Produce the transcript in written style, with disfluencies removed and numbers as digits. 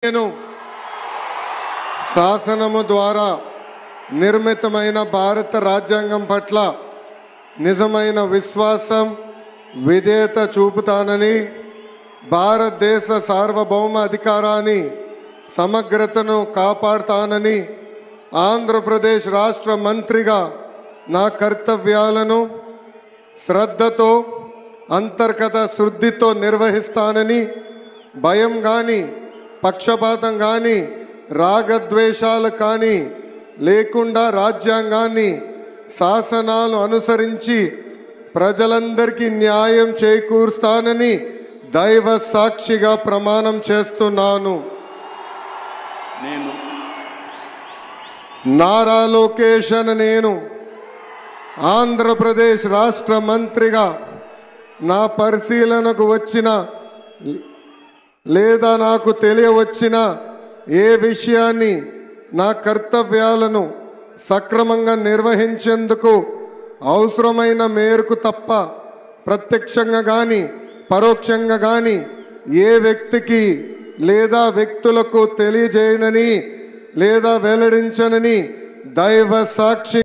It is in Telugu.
నేను శాసనము ద్వారా నిర్మితమైన భారత రాజ్యాంగం పట్ల నిజమైన విశ్వాసం విధేయత చూపుతానని భారతదేశ సార్వభౌమ అధికారాన్ని సమగ్రతను కాపాడుతానని ఆంధ్రప్రదేశ్ రాష్ట్ర మంత్రిగా నా కర్తవ్యాలను శ్రద్ధతో అంతర్గత శుద్ధితో నిర్వహిస్తానని భయం గాని పక్షపాతం కానీ రాగద్వేషాలు కానీ లేకుండా రాజ్యాంగాన్ని శాసనాలు అనుసరించి ప్రజలందరికీ న్యాయం చేకూరుస్తానని దైవ సాక్షిగా ప్రమాణం చేస్తున్నాను. నారా లోకేష్ అనే నేను ఆంధ్రప్రదేశ్ రాష్ట్ర మంత్రిగా నా పరిశీలనకు వచ్చిన లేదా నాకు తెలియవచ్చిన ఏ విషయాన్ని నా కర్తవ్యాలను సక్రమంగా నిర్వహించేందుకు అవసరమైన మేరకు తప్ప ప్రత్యక్షంగా కానీ పరోక్షంగా కానీ ఏ వ్యక్తికి లేదా వ్యక్తులకు తెలియజేయనని లేదా వెల్లడించనని దైవ సాక్షి